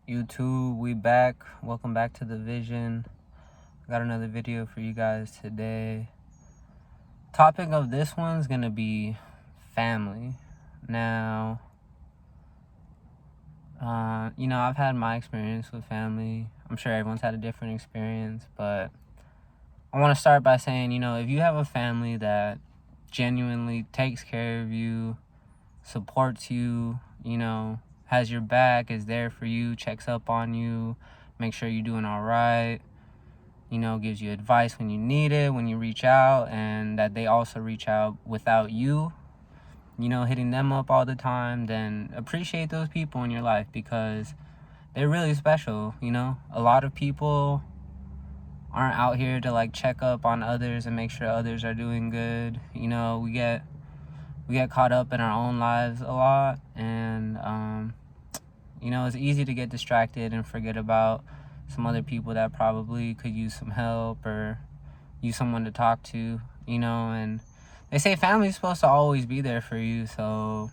YouTube, we back. Welcome back to the Vision. Got another video for you guys today. Topic of this one's gonna be family. Now, I've had my experience with family. I'm sure everyone's had a different experience, but I want to start by saying, if you have a family that genuinely takes care of you, supports you, has your back, is there for you, checks up on you, make sure you're doing all right, gives you advice when you need it, when you reach out, and that they also reach out without you, hitting them up all the time, then appreciate those people in your life because they're really special. A lot of people aren't out here to check up on others and make sure others are doing good. We get caught up in our own lives a lot, and it's easy to get distracted and forget about some other people that probably could use some help or use someone to talk to, and they say family's supposed to always be there for you. So,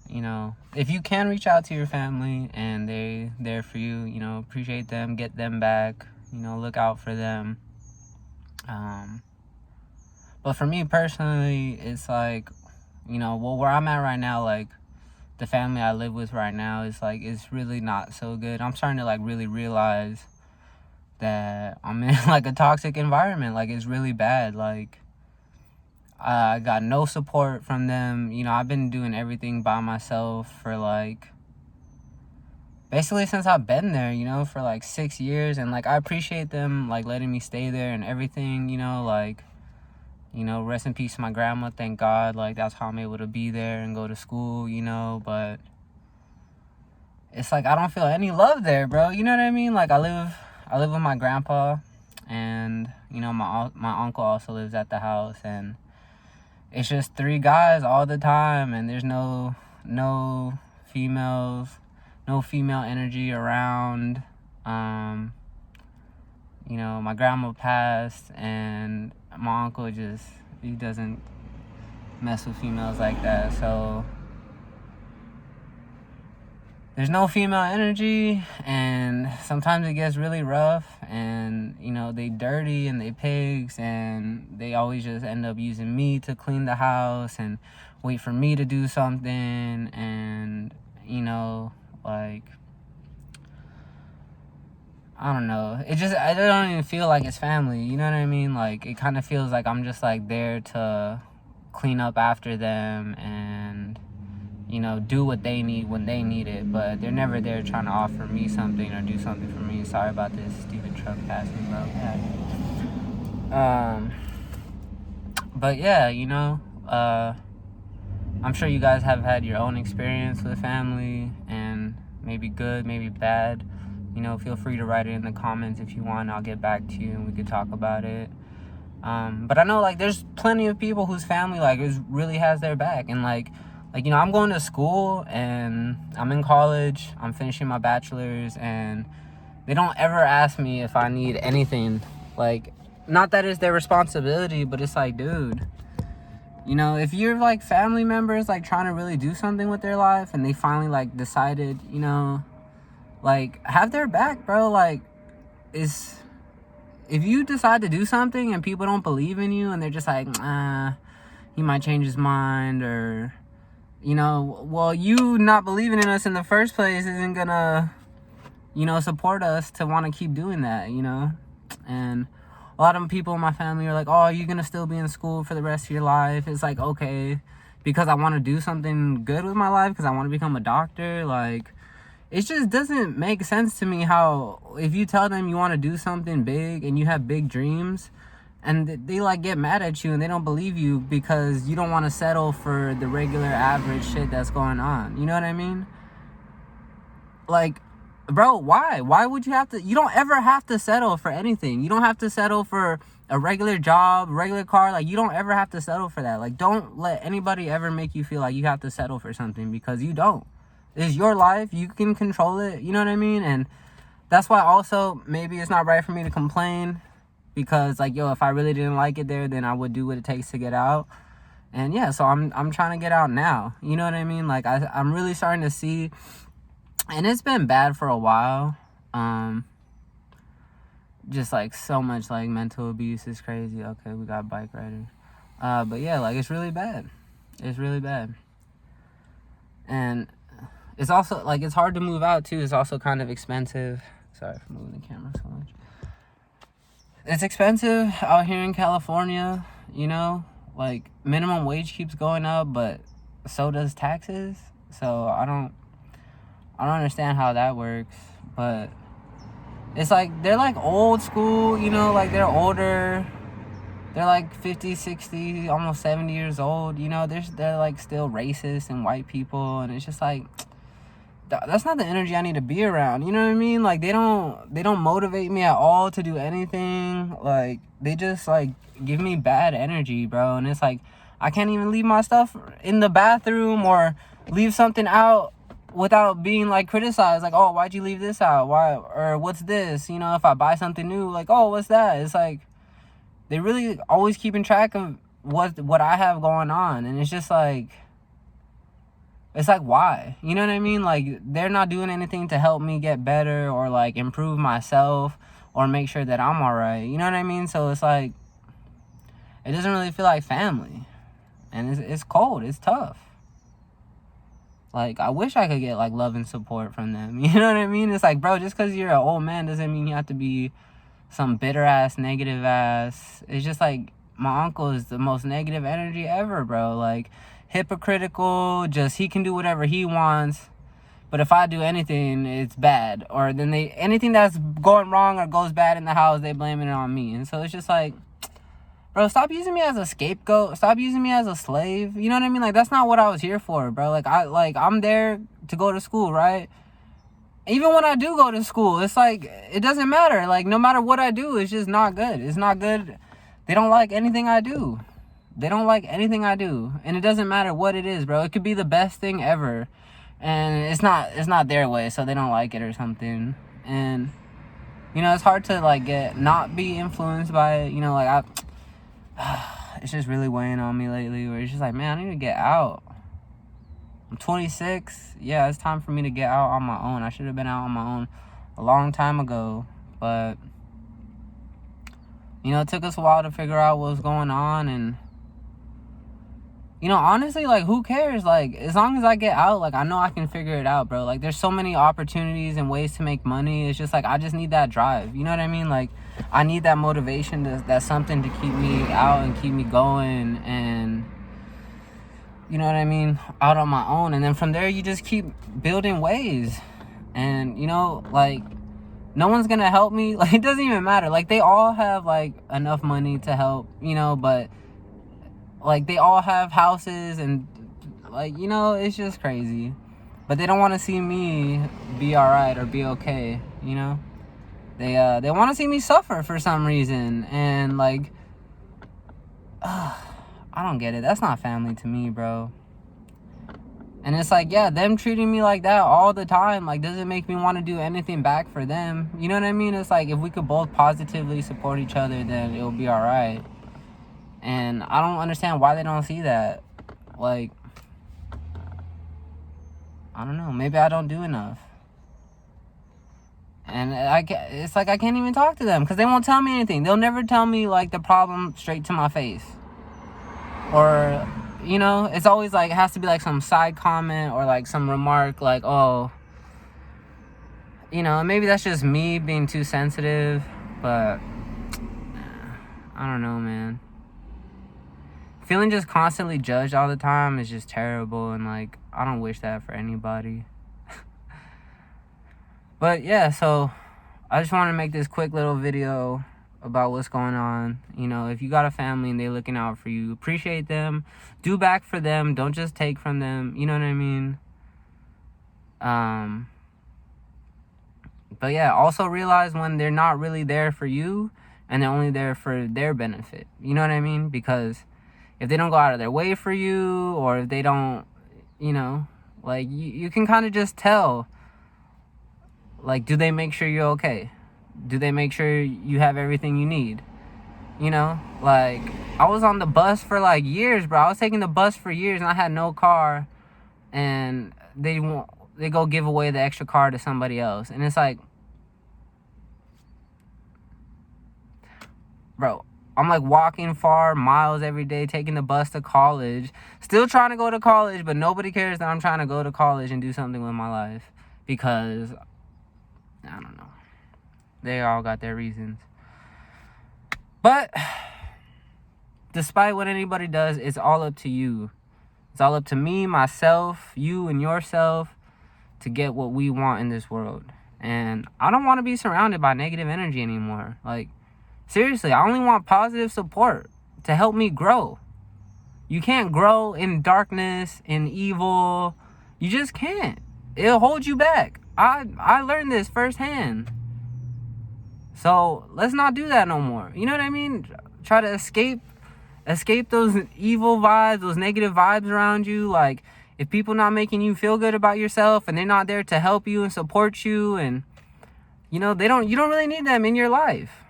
if you can reach out to your family and they're there for you, appreciate them, get them back, look out for them. But for me personally, it's where I'm at right now, the family I live with right now is it's really not so good. I'm starting to really realize that I'm in a toxic environment. It's really bad. I got no support from them. I've been doing everything by myself for basically since I've been there, for 6 years, and I appreciate them letting me stay there and everything, rest in peace to my grandma, thank God. That's how I'm able to be there and go to school, but it's I don't feel any love there, bro. You know what I mean? I live with my grandpa, and my uncle also lives at the house, and it's just 3 guys all the time, and there's no females, no female energy around. My grandma passed, and my uncle he doesn't mess with females like that. So there's no female energy, and sometimes it gets really rough, and they dirty and they pigs, and they always just end up using me to clean the house and wait for me to do something, and I don't know. I don't even feel like it's family. You know what I mean? It kind of feels like I'm just there to clean up after them and, do what they need when they need it. But they're never there trying to offer me something or do something for me. Sorry about this stupid truck passing, bro. Yeah. But yeah, I'm sure you guys have had your own experience with family, and maybe good, maybe bad. Feel free to write it in the comments if you want. I'll get back to you and we could talk about it. But I know there's plenty of people whose family really has their back, and I'm going to school and I'm in college. I'm finishing my bachelor's, and they don't ever ask me if I need anything. Not that it's their responsibility, but it's dude, if you're family members trying to really do something with their life, and they finally decided, have their back, bro. If you decide to do something and people don't believe in you, and they're just he might change his mind, or you not believing in us in the first place isn't gonna support us to want to keep doing that. And a lot of people in my family are oh, you're gonna still be in school for the rest of your life. It's okay, because I want to do something good with my life, because I want to become a doctor. It just doesn't make sense to me how, if you tell them you want to do something big and you have big dreams, and they get mad at you and they don't believe you because you don't want to settle for the regular average shit that's going on. You know what I mean? Bro, why? Why would you have to? You don't ever have to settle for anything. You don't have to settle for a regular job, regular car. You don't ever have to settle for that. Don't let anybody ever make you feel like you have to settle for something, because you don't. It's your life. You can control it. You know what I mean? And that's why also maybe it's not right for me to complain, because if I really didn't like it there, then I would do what it takes to get out. And yeah, so I'm trying to get out now. You know what I mean? I'm really starting to see And it's been bad for a while. Just like so much like mental abuse is crazy. Okay, we got bike riders. But yeah, like it's really bad. It's really bad. And it's also like it's hard to move out too. It's also kind of expensive. Sorry for moving the camera so much. It's expensive out here in California, you know? Like minimum wage keeps going up, but so does taxes. So I don't understand how that works, but it's like they're like old school, you know, like they're older. They're like 50, 60, almost 70 years old, you know. They're like still racist and white people, and it's just like that's not the energy I need to be around. You know what I mean? Like they don't motivate me at all to do anything. Like they just like give me bad energy, bro. And it's like I can't even leave my stuff in the bathroom or leave something out without being like criticized. Like, oh, why'd you leave this out? Why? Or what's this? You know, if I buy something new, like, oh, what's that? It's like they really always keeping track of what I have going on, and it's just like. It's like, why? You know what I mean? Like, they're not doing anything to help me get better or, like, improve myself or make sure that I'm all right. You know what I mean? So it's like, it doesn't really feel like family. And it's cold. It's tough. Like, I wish I could get, like, love and support from them. You know what I mean? It's like, bro, just because you're an old man doesn't mean you have to be some bitter-ass, negative-ass. It's just like, my uncle is the most negative energy ever, bro. Like, hypocritical, just he can do whatever he wants, but if I do anything, it's bad. Or then anything that's going wrong or goes bad in the house, they blame it on me. And so it's just like, bro, stop using me as a scapegoat. Stop using me as a slave. You know what I mean? Like, that's not what I was here for, bro. Like, I'm there to go to school, right? Even when I do go to school, it's like, it doesn't matter. Like, no matter what I do, it's just not good. It's not good. They don't like anything I do. They don't like anything I do. And it doesn't matter what it is, bro. It could be the best thing ever. And it's not their way, so they don't like it or something. And, you know, it's hard to, like, not be influenced by it. You know, like, it's just really weighing on me lately where it's just like, man, I need to get out. I'm 26. Yeah, it's time for me to get out on my own. I should have been out on my own a long time ago. But, you know, it took us a while to figure out what was going on. And, you know, honestly, like, who cares? Like, as long as I get out, like, I know I can figure it out, bro. Like, there's so many opportunities and ways to make money. It's just, like, I just need that drive. You know what I mean? Like, I need that motivation. That's something to keep me out and keep me going. And, you know what I mean? Out on my own. And then from there, you just keep building ways. And, you know, like, no one's gonna help me. Like, it doesn't even matter. Like, they all have, like, enough money to help, you know, but... like, they all have houses and, like, you know, it's just crazy. But they don't want to see me be alright or be okay, you know? They want to see me suffer for some reason. And, like, I don't get it. That's not family to me, bro. And it's like, yeah, them treating me like that all the time, like, doesn't make me want to do anything back for them. You know what I mean? It's like, if we could both positively support each other, then it'll be alright. And I don't understand why they don't see that. Like, I don't know. Maybe I don't do enough. And it's like I can't even talk to them because they won't tell me anything. They'll never tell me, like, the problem straight to my face. Or, you know, it's always like, it has to be like some side comment or like some remark like, oh, you know, maybe that's just me being too sensitive. But I don't know, man. Feeling just constantly judged all the time is just terrible, and, like, I don't wish that for anybody. But, yeah, so I just want to make this quick little video about what's going on. You know, if you got a family and they're looking out for you, appreciate them. Do back for them. Don't just take from them. You know what I mean? But, yeah, also realize when they're not really there for you and they're only there for their benefit. You know what I mean? Because... if they don't go out of their way for you, or if they don't, you know, like, you can kind of just tell, like, do they make sure you're okay? Do they make sure you have everything you need? You know, like, I was on the bus for, like, years, bro. I was taking the bus for years, and I had no car, and they go give away the extra car to somebody else. And it's like, bro, I'm like walking far miles every day, taking the bus to college, still trying to go to college, but nobody cares that I'm trying to go to college and do something with my life because, I don't know, they all got their reasons. But despite what anybody does, it's all up to you. It's all up to me, myself, you, and yourself to get what we want in this world. And I don't want to be surrounded by negative energy anymore. Like, seriously, I only want positive support to help me grow. You can't grow in darkness, in evil. You just can't. It'll hold you back. I learned this firsthand. So let's not do that no more. You know what I mean? Try to escape those evil vibes, those negative vibes around you. Like, if people not making you feel good about yourself and they're not there to help you and support you, and you know, you don't really need them in your life.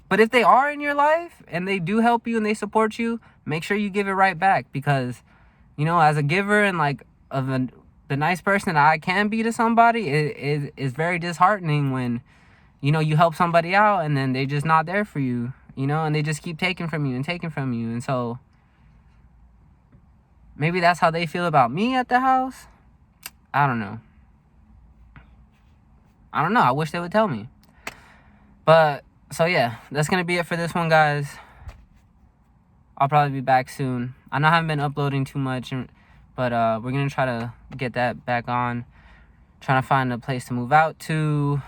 But if they are in your life and they do help you and they support you, make sure you give it right back, because, you know, as a giver and like the nice person that I can be to somebody, it is very disheartening when, you know, you help somebody out and then they just not there for you, you know, and they just keep taking from you and taking from you. And so maybe that's how they feel about me at the house. I don't know. I wish they would tell me. But so yeah, that's gonna be it for this one, guys. I'll probably be back soon. I know I haven't been uploading too much, but we're gonna try to get that back on. Trying to find a place to move out to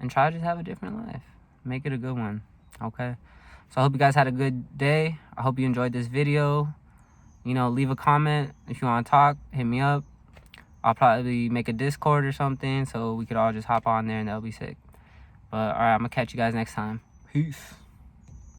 and try to just have a different life. Make it a good one. Okay? So I hope you guys had a good day. I hope you enjoyed this video. You know, leave a comment if you want to talk. Hit me up. I'll probably make a Discord or something so we could all just hop on there and that'll be sick. But alright, I'm gonna catch you guys next time. Peace.